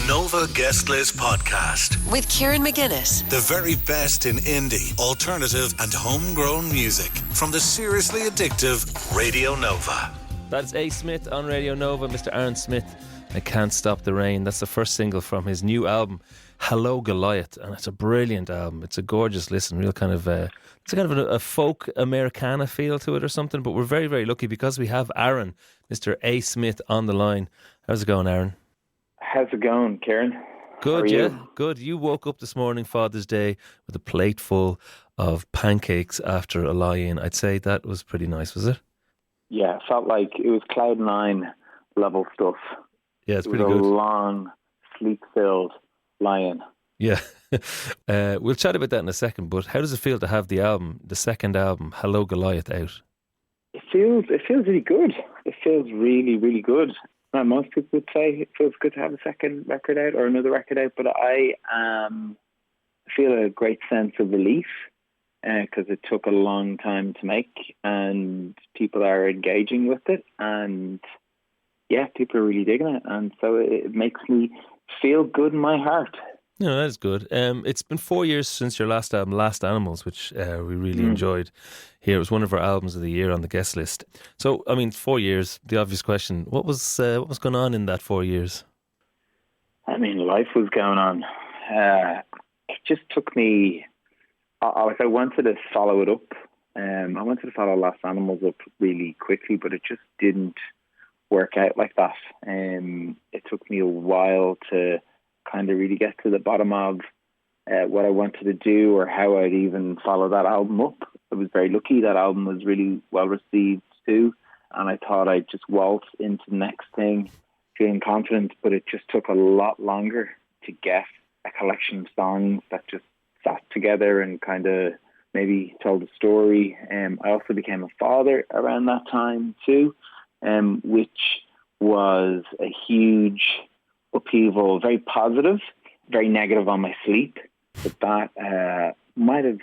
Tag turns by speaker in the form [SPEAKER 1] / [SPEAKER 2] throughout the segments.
[SPEAKER 1] Nova Guest List Podcast
[SPEAKER 2] with Kieran McGuinness.
[SPEAKER 1] The very best in indie, alternative and homegrown music from the seriously addictive Radio Nova.
[SPEAKER 3] That's A. Smyth on Radio Nova, Mr. Aaron Smyth. I Can't Stop the Rain. That's the first single from his new album, Hello Goliath, and it's a brilliant album. It's a gorgeous listen, real kind of it's kind of a folk Americana feel to it or something, but we're very, very lucky because we have Aaron, Mr. A. Smyth, on the line. How's it going, Aaron?
[SPEAKER 4] How's it going, Kieran?
[SPEAKER 3] Good, yeah, good. You woke up this morning, Father's Day, with a plate full of pancakes after a lie-in. I'd say that was pretty nice, was it? Yeah,
[SPEAKER 4] it felt like it was Cloud9 level stuff.
[SPEAKER 3] Yeah, it's pretty good.
[SPEAKER 4] It was a long, sleep-filled lie-in.
[SPEAKER 3] Yeah. We'll chat about that in a second, but how does it feel to have the album, the second album, Hello Goliath, out?
[SPEAKER 4] It feels really good. It feels really, really good. Now, most people would say it feels good to have a second record out or another record out, but I feel a great sense of relief because it took a long time to make and people are engaging with it and yeah, people are really digging it, and so it makes me feel good in my heart.
[SPEAKER 3] No, that's good. It's been 4 years since your last album, Last Animals, which we really enjoyed here. It was one of our albums of the year on the guest list. So, I mean, 4 years, the obvious question, what was going on in that 4 years?
[SPEAKER 4] I mean, life was going on. It just took me... I wanted to follow it up. I wanted to follow Last Animals up really quickly, but it just didn't work out like that. It took me a while to kind of really get to the bottom of what I wanted to do or how I'd even follow that album up. I was very lucky. That album was really well received too, and I thought I'd just waltz into the next thing feeling confident, but it just took a lot longer to get a collection of songs that just sat together and kind of maybe told a story. I also became a father around that time too, which was a huge upheaval, very positive, very negative on my sleep, but that might have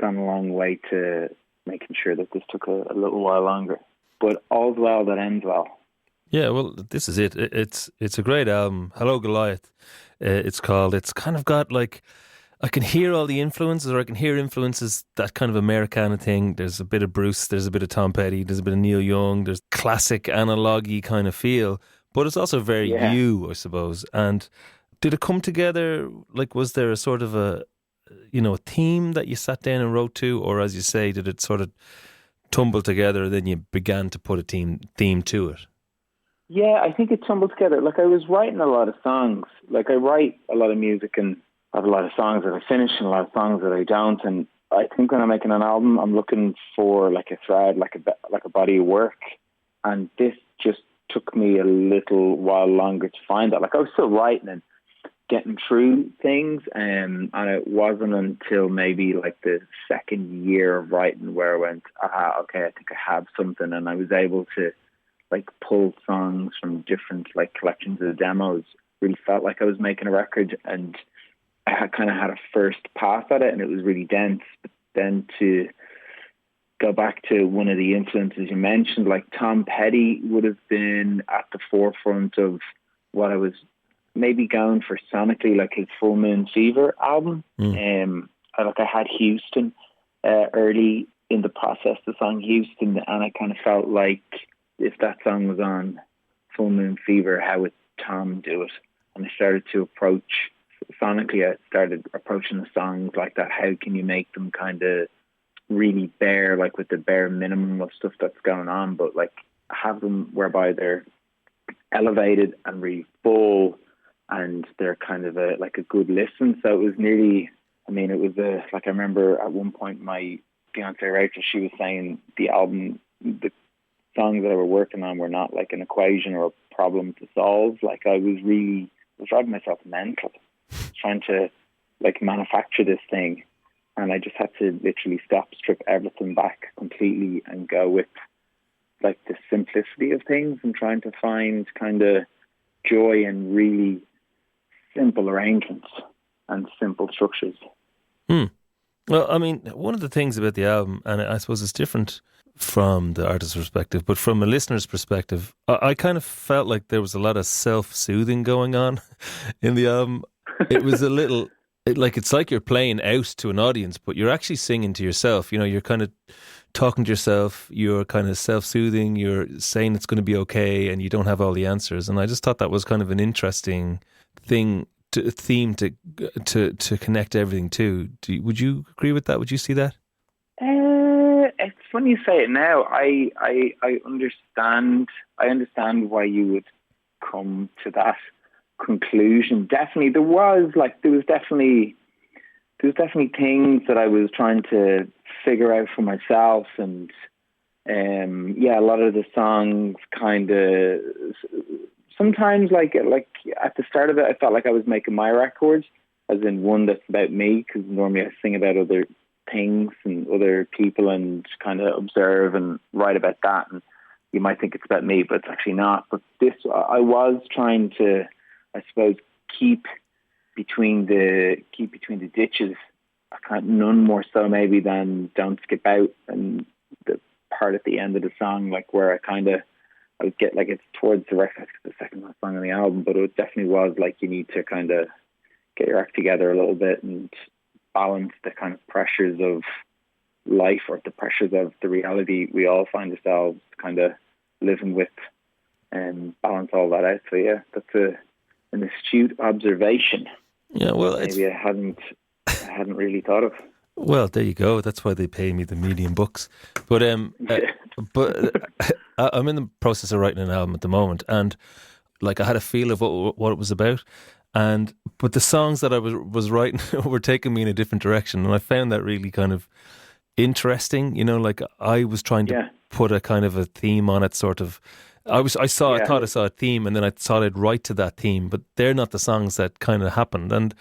[SPEAKER 4] gone a long way to making sure that this took a little while longer. But all's well that ends well.
[SPEAKER 3] Yeah, well, this is it. It's a great album. Hello Goliath, it's called. It's kind of got like, I can hear all the influences, or I can hear influences, that kind of Americana thing. There's a bit of Bruce, there's a bit of Tom Petty, there's a bit of Neil Young, there's classic analogue-y kind of feel, but it's also very you, I suppose. And did it come together, like was there a sort of a theme that you sat down and wrote to, or as you say, did it sort of tumble together and then you began to put a theme to it?
[SPEAKER 4] Yeah, I think it tumbled together. Like I was writing a lot of songs. Like I write a lot of music and I have a lot of songs that I finish and a lot of songs that I don't. And I think when I'm making an album, I'm looking for like a thread, like a body of work. And this just took me a little while longer to find that. Like I was still writing and getting through things, and it wasn't until maybe like the second year of writing where I went, okay, I think I have something, and I was able to like pull songs from different like collections of demos. Really felt like I was making a record, and I had kind of had a first pass at it, and it was really dense. But then to go back to one of the influences you mentioned, like Tom Petty would have been at the forefront of what I was maybe going for sonically, like his Full Moon Fever album. I had Houston early in the process, the song Houston, and I kind of felt like if that song was on Full Moon Fever, how would Tom do it? And I started to approach, sonically, I started approaching the songs like that. How can you make them kind of really bare, like with the bare minimum of stuff that's going on, but like have them whereby they're elevated and really full, and they're kind of a good listen. So it was nearly, I remember at one point my fiance Rachel, she was saying the album, the songs that I were working on were not like an equation or a problem to solve. Like I was driving myself mental trying to like manufacture this thing, and I just had to literally strip everything back completely and go with like the simplicity of things and trying to find kind of joy in really simple arrangements and simple structures.
[SPEAKER 3] Well, I mean, one of the things about the album, and I suppose it's different from the artist's perspective, but from a listener's perspective, I kind of felt like there was a lot of self-soothing going on in the album. It was a little, it's like you're playing out to an audience, but you're actually singing to yourself. You know, you're kind of talking to yourself, you're kind of self-soothing, you're saying it's going to be okay, and you don't have all the answers. And I just thought that was kind of an interesting theme to connect everything to. Would you agree with that? Would you see that?
[SPEAKER 4] It's funny you say it now. I understand. I understand why you would come to that conclusion. Definitely, there was definitely things that I was trying to figure out for myself, and a lot of the songs kind of sometimes like at the start of it, I felt like I was making my record, as in one that's about me, because normally I sing about other things and other people and kind of observe and write about that, and you might think it's about me, but it's actually not. But this, I was trying to, I suppose, keep between the ditches. I can't, none more so maybe than Don't Skip Out, and the part at the end of the song, like where I would get like, it's towards the record, the second last song on the album, but it definitely was like you need to kind of get your act together a little bit and balance the kind of pressures of life, or the pressures of the reality we all find ourselves kind of living with, and balance all that out. So yeah, that's an astute observation.
[SPEAKER 3] Yeah, well,
[SPEAKER 4] maybe I hadn't really thought of.
[SPEAKER 3] Well, there you go. That's why they pay me the medium bucks. But I'm in the process of writing an album at the moment, and like I had a feel of what it was about, but the songs that I was writing were taking me in a different direction, and I found that really kind of interesting. You know, like I was trying to put a kind of a theme on it, sort of. I thought I saw a theme, and then I thought I'd write to that theme, but they're not the songs that kind of happened. And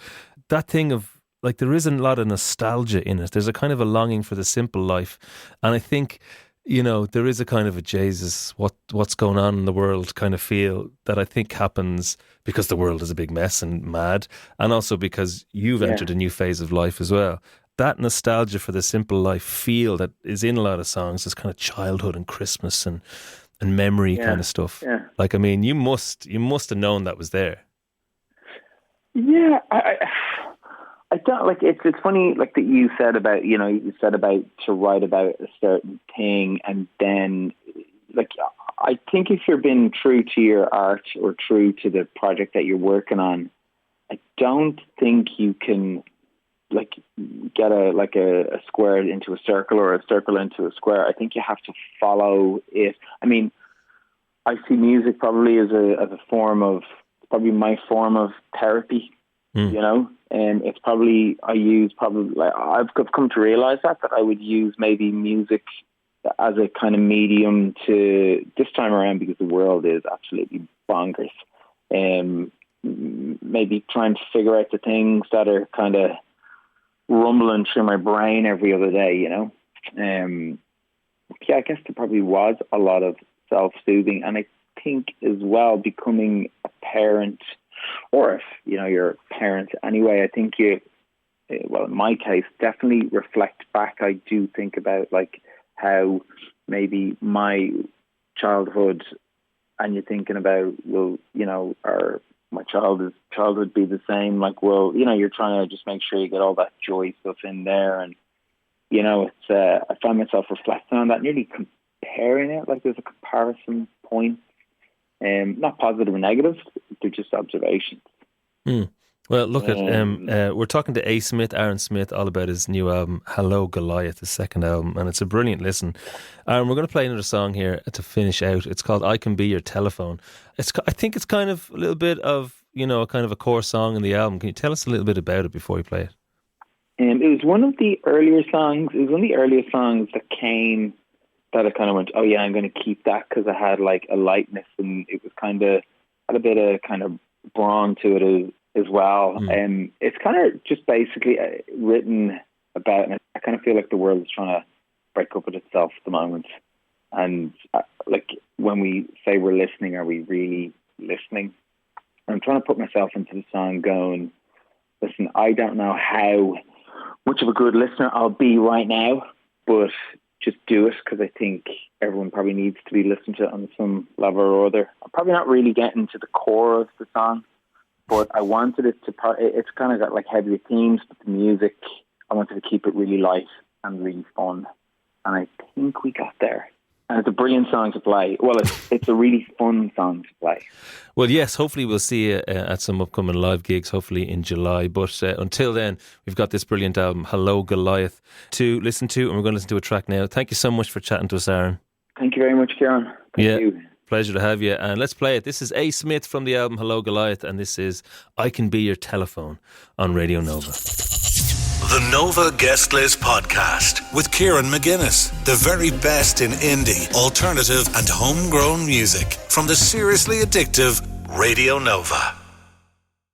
[SPEAKER 3] that thing of, like, there isn't a lot of nostalgia in it. There's a kind of a longing for the simple life. And I think, you know, there is a kind of a Jesus, what's going on in the world kind of feel that I think happens because the world is a big mess and mad, and also because you've entered a new phase of life as well. That nostalgia for the simple life feel that is in a lot of songs, this kind of childhood and Christmas and memory kind of stuff. Yeah. Like, I mean, you must have known that was there.
[SPEAKER 4] Yeah, I don't, like, it's funny, like, that you said about to write about a certain thing, and then, like, I think if you're being true to your art or true to the project that you're working on, I don't think you can, like, get a square into a circle or a circle into a square. I think you have to follow it. I mean, I see music probably as a form of, probably my form of therapy, you know, and it's probably, I've come to realize that I would use maybe music as a kind of medium to, this time around, because the world is absolutely bonkers, maybe trying to figure out the things that are kind of rumbling through my brain every other day, you know. I guess there probably was a lot of self-soothing, and I think as well, becoming a parent, or if, you know, you're a parent anyway, I think you, well, in my case, definitely reflect back. I do think about, like, how maybe my childhood, and you're thinking about, well, you know, my childhood be the same? Like, well, you know, you're trying to just make sure you get all that joy stuff in there, and, you know, it's I find myself reflecting on that, nearly comparing it, like there's a comparison point, not positive or negative, they're just observations.
[SPEAKER 3] Well, look at we're talking to Aaron Smyth, all about his new album, Hello Goliath, his second album, and it's a brilliant listen. Aaron, we're going to play another song here to finish out. It's called I Can Be Your Telephone. I think it's kind of a little bit of, you know, kind of a core song in the album. Can you tell us a little bit about it before we play it?
[SPEAKER 4] It was one of the earlier songs. It was one of the earlier songs that came, that I kind of went, oh yeah, I'm going to keep that, because I had like a lightness, and it was kind of, had a bit of kind of brawn to it as well. It's kind of just basically written about, and I kind of feel like the world is trying to break up with itself at the moment. And like, when we say we're listening, are we really listening? I'm trying to put myself into the song going, listen, I don't know how much of a good listener I'll be right now, but just do it because I think everyone probably needs to be listening to it on some level or other. I'm probably not really getting to the core of the song, but I wanted it to, it's kind of got like heavier themes, but the music, I wanted to keep it really light and really fun. And I think we got there. And it's a brilliant song to play. Well, it's a really fun song to play.
[SPEAKER 3] Well, yes, hopefully we'll see you at some upcoming live gigs, hopefully in July. But until then, we've got this brilliant album, Hello Goliath, to listen to, and we're going to listen to a track now. Thank you so much for chatting to us, Aaron.
[SPEAKER 4] Thank you very much, Kieran. Thank you.
[SPEAKER 3] Pleasure to have you. And let's play it. This is A. Smyth from the album Hello Goliath, and this is I Can Be Your Telephone on Radio Nova.
[SPEAKER 1] The Nova Guest List Podcast with Kieran McGuinness. The very best in indie, alternative and homegrown music from the seriously addictive Radio Nova.